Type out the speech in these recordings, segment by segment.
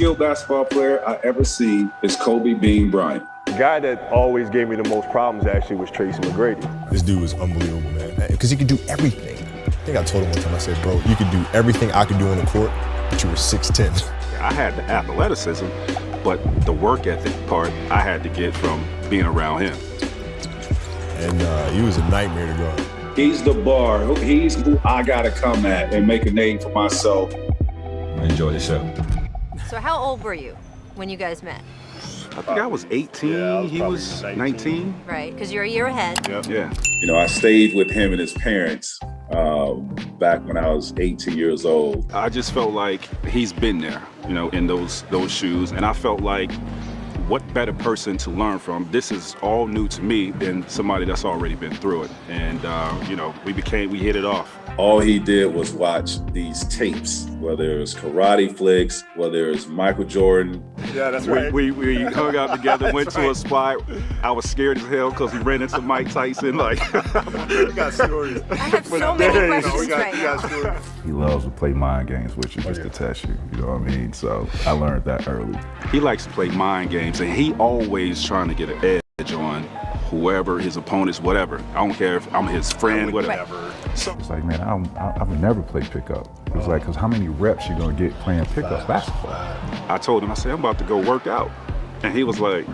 skilled basketball player I ever seen is Kobe Bean Bryant. The guy that always gave me the most problems actually was Tracy McGrady. This dude was unbelievable, man, because he could do everything. I think I told him one time, I said, bro, you could do everything I could do on the court, but you were 6'10". I had the athleticism, but the work ethic part I had to get from being around him. And he was a nightmare to guard. He's the bar. He's who I gotta come at and make a name for myself. I enjoy the show. So how old were you when you guys met? I think I was 18, Yeah, I was he was 19. Right, because you're a year ahead. Yep. Yeah. You know, I stayed with him and his parents back when I was 18 years old. I just felt like he's been there, you know, in those shoes. And I felt like, what better person to learn from? This is all new to me than somebody that's already been through it. And, you know, we hit it off. All he did was watch these tapes, whether it was karate flicks, whether it was Michael Jordan. Yeah, that's right. We hung out together, went to a spot. I was scared as hell because we ran into Mike Tyson. Like, We got stories. I have so many questions right now. Stories. He loves to play mind games with you just to test you, you know what I mean? So I learned that early. he likes to play mind games, and he always trying to get an edge on whoever, his opponents, whatever. I don't care if I'm his friend, whatever. So, It's like, man, I would never play pickup. It's like, because how many reps you gonna get playing pickup basketball? I told him, I said, I'm about to go work out. And he was like,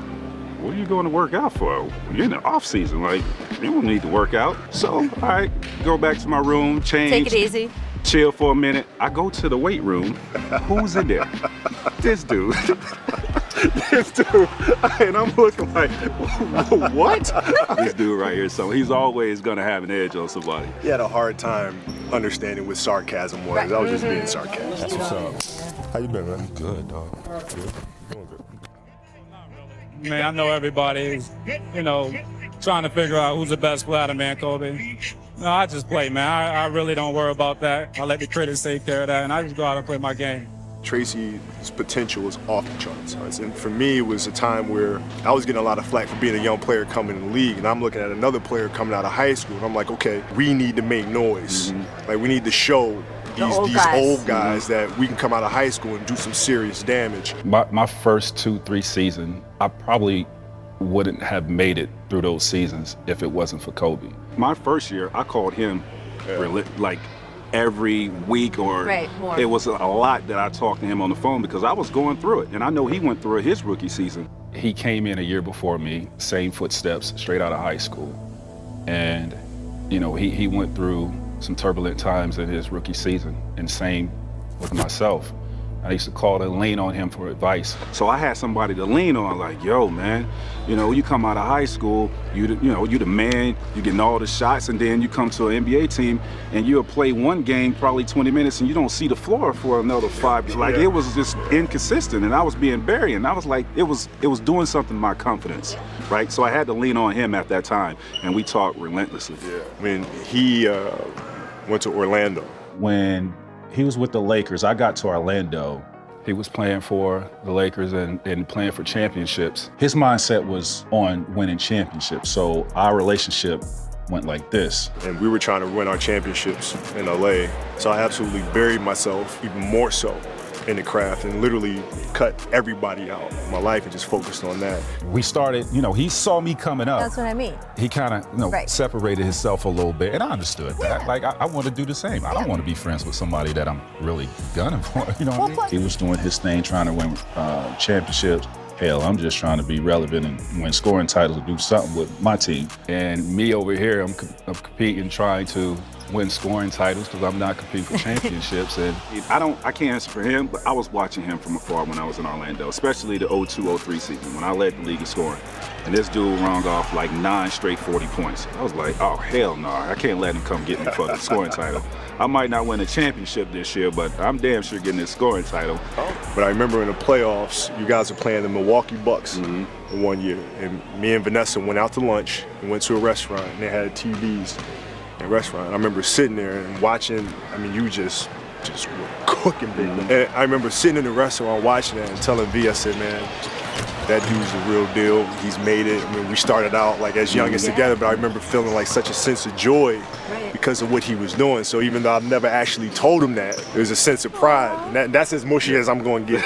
what are you going to work out for? You're in the off season, like, you don't need to work out. So, all right, go back to my room, change. Take it easy. Chill for a minute. I go to the weight room. Who's in there? This dude. This dude. And I'm looking like, what? This dude right here. So he's always going to have an edge on somebody. He had a hard time understanding what sarcasm was. Right. I was just being sarcastic. That's what's up. How you been, man? Good, dog. Good. Doing good. Man, I know everybody's, you know, trying to figure out who's the best player out of man, Kobe. No, I just play, man. I really don't worry about that. I let the critics take care of that, and I just go out and play my game. Tracy's potential was off the charts. And for me, it was a time where I was getting a lot of flack for being a young player coming in the league, and I'm looking at another player coming out of high school, and I'm like, okay, we need to make noise. Like, we need to show these old guys that we can come out of high school and do some serious damage. My first 2-3 seasons, I probably wouldn't have made it through those seasons if it wasn't for Kobe. My first year, I called him like every week, or more. It was a lot that I talked to him on the phone because I was going through it, and I know he went through it his rookie season. He came in a year before me, same footsteps, straight out of high school, and you know he went through some turbulent times in his rookie season, and same with myself. I used to call and lean on him for advice. So I had somebody to lean on, like, yo, man, you know, you come out of high school, you the man, you getting all the shots, and then you come to an NBA team and you'll play one game, probably 20 minutes, and you don't see the floor for another 5. Like, it was just inconsistent, and I was being buried, and I was like, it was doing something to my confidence, right? So I had to lean on him at that time, and we talked relentlessly. Yeah. I mean, he went to Orlando. When he was with the Lakers, I got to Orlando. He was playing for the Lakers and playing for championships. His mindset was on winning championships, so our relationship went like this. And we were trying to win our championships in LA, so I absolutely buried myself even more so in the craft and literally cut everybody out of my life and just focused on that. We started, you know, he saw me coming up. That's what I mean. He kind of, you know, separated himself a little bit, and I understood that. Like, I want to do the same. I don't want to be friends with somebody that I'm really gunning for, you know what I mean? He was doing his thing, trying to win championships. Hell, I'm just trying to be relevant and win scoring titles and do something with my team. And me over here, I'm competing, trying to win scoring titles because I'm not competing for championships. And I can't answer for him, but I was watching him from afar when I was in Orlando, especially the 02-03 season when I led the league in scoring. And this dude rung off like 9 straight 40 points. I was like, oh, hell no, I can't let him come get me for the scoring title. I might not win a championship this year, but I'm damn sure getting this scoring title. But I remember in the playoffs, you guys were playing the Milwaukee Bucks in one year. And me and Vanessa went out to lunch and went to a restaurant, and they had TVs in a restaurant. I remember sitting there and watching, I mean, you just were cooking, big. And I remember sitting in the restaurant watching that and telling V, I said, man, that dude's the real deal. He's made it. I mean, we started out like as youngins together, but I remember feeling like such a sense of joy because of what he was doing. So even though I've never actually told him that, there's a sense of pride. And that's as mushy as I'm going to get.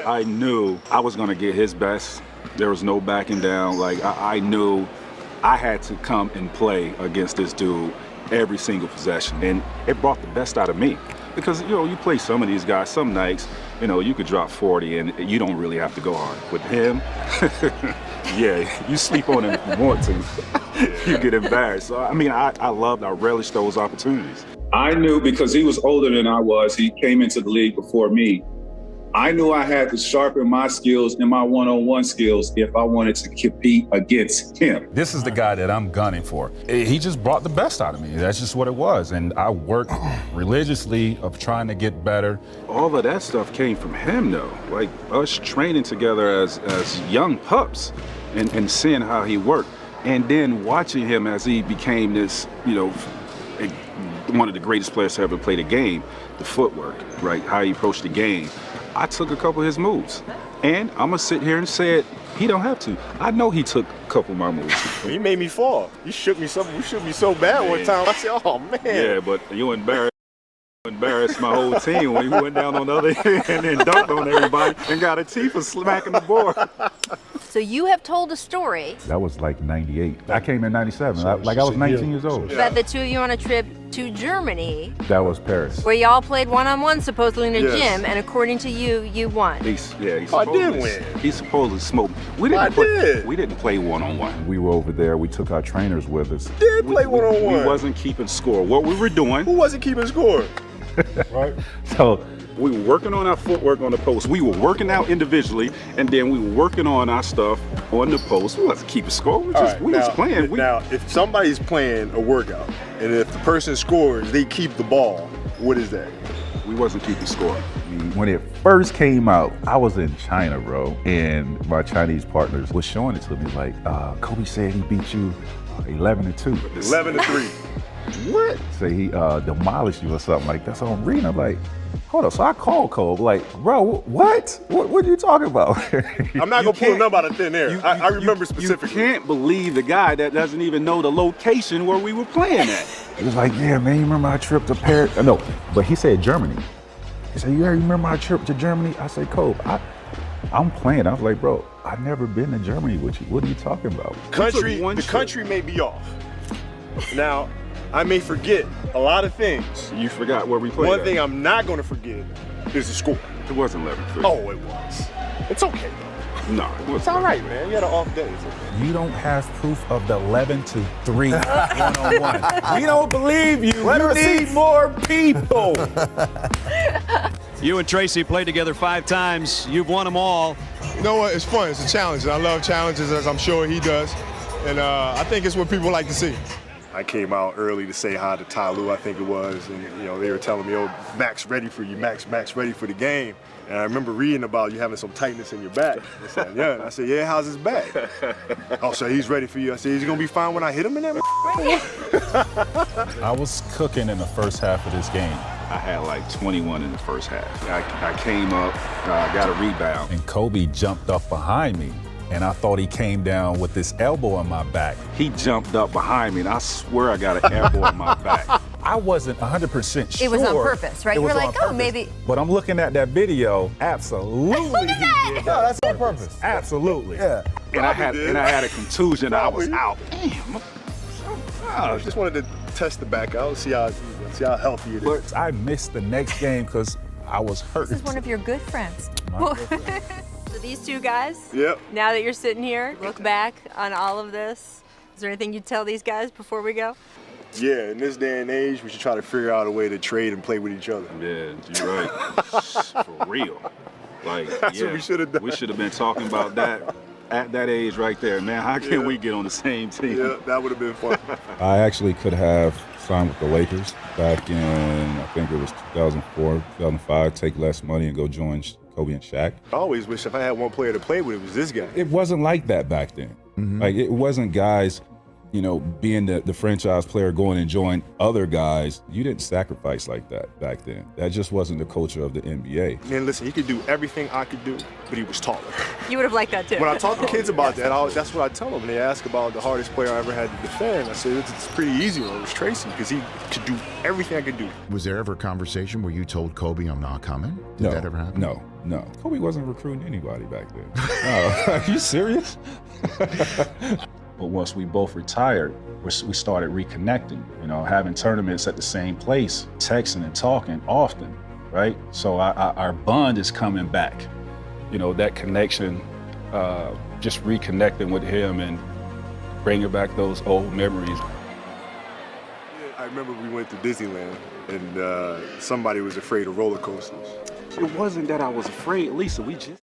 I knew I was going to get his best. There was no backing down. Like, I knew I had to come and play against this dude every single possession. And it brought the best out of me. Because, you know, you play some of these guys, some nights, you know, you could drop 40 and you don't really have to go hard. With him, yeah, you sleep on him if you want to. You get embarrassed. So, I mean, I relished those opportunities. I knew because he was older than I was, he came into the league before me. I knew I had to sharpen my skills and my one-on-one skills if I wanted to compete against him. This is the guy that I'm gunning for. He just brought the best out of me. That's just what it was. And I worked religiously of trying to get better. All of that stuff came from him, though. Like us training together as young pups and seeing how he worked. And then watching him as he became this, you know, one of the greatest players to ever play the game, the footwork, right? How he approached the game. I took a couple of his moves. And I'm going to sit here and say it, he don't have to. I know he took a couple of my moves. He made me fall. You shook me so bad one time. I said, oh, man. Yeah, but you embarrassed my whole team when he went down on the other end and dunked on everybody and got a tee for smacking the board. So you have told a story That was like 98. I came in 97. I was 19 years old. about the two of you on a trip to Germany That was Paris. where y'all played one-on-one supposedly in a Yes. gym, and according to you, you won. I did win. He supposedly smoked. We didn't play one-on-one. We were over there. We took our trainers with us. Did play one-on-one. We wasn't keeping score. What we were doing, Who wasn't keeping score? Right? So we were working on our footwork on the post. We were working out individually, and then we were working on our stuff on the post. We wasn't keeping score. We just playing. Now, if somebody's playing a workout, and if the person scores, they keep the ball, what is that? We wasn't keeping score. when it first came out, I was in China, bro, and my Chinese partners was showing it to me like, Kobe said he beat you 11-2. 11-3. What? Say he demolished you or something like that. So I'm reading, I'm like, hold up. So I called Kobe, like, bro, what? What are you talking about? I'm not gonna pull a number out of thin air. I remember specifically. You can't believe the guy that doesn't even know the location where we were playing at. He was like, yeah, man, you remember our trip to Paris? No, but he said Germany. He said, you remember our trip to Germany? I said, Kobe, I'm playing. I was like, bro, I've never been to Germany with you. What are you talking about? The country may be off. Now, I may forget a lot of things. You forgot where we played. One thing I'm not going to forget is the score. It wasn't 11-3. Oh, it was. It's okay, though. No, it wasn't. It's all right, man. You had an off day. You don't have proof of the 11-3 one-on-one. We don't believe you. You need more people. You and Tracy played together 5 times. You've won them all. You know what? It's fun. It's a challenge. I love challenges, as I'm sure he does. And I think it's what people like to see. I came out early to say hi to Ty Lue, I think it was, and they were telling me, oh, Mac's ready for you, Mac's ready for the game. And I remember reading about you having some tightness in your back. I said, yeah. And I said, yeah, how's his back? Oh, so he's ready for you. I said, is he gonna be fine when I hit him in that? I was cooking in the first half of this game. I had like 21 in the first half. I came up, got a rebound. And Kobe jumped up behind me. And I thought he came down with this elbow on my back. He jumped up behind me, and I swear I got an elbow on my back. I wasn't 100% sure. It was on purpose, right? You were like, oh, maybe. But I'm looking at that video. Absolutely, Look at that. he did. No, that's on purpose. Absolutely. Yeah. And I had a contusion. I was out. Damn. I just wanted to test the back out, see how healthy it is. But I missed the next game because I was hurt. This is one of your good friends. My good friend. So these two guys, Yep. now that you're sitting here, look back on all of this. Is there anything you'd tell these guys before we go? Yeah, in this day and age, we should try to figure out a way to trade and play with each other. Yeah, you're right. For real. Like, That's what we should have done. We should have been talking about that at that age right there, man. How can we get on the same team? Yeah, that would have been fun. I actually could have signed with the Lakers back in, I think it was 2004, 2005, take less money and go join Kobe and Shaq. I always wish if I had one player to play with, it was this guy. It wasn't like that back then. Like, it wasn't guys you know, being the franchise player, going and join other guys, you didn't sacrifice like that back then. That just wasn't the culture of the NBA. Man, listen, he could do everything I could do, but he was taller. You would have liked that too. When I talk to kids about that, that's what I tell them. When they ask about the hardest player I ever had to defend, I said it's a pretty easy one. It was Tracy, because he could do everything I could do. Was there ever a conversation where you told Kobe I'm not coming? Did that ever happen? No. Kobe wasn't recruiting anybody back then. No. Are you serious? But once we both retired, we started reconnecting, you know, having tournaments at the same place, texting and talking often, right? So our bond is coming back. You know, that connection, just reconnecting with him and bringing back those old memories. I remember we went to Disneyland and somebody was afraid of roller coasters. It wasn't that I was afraid, Lisa, we just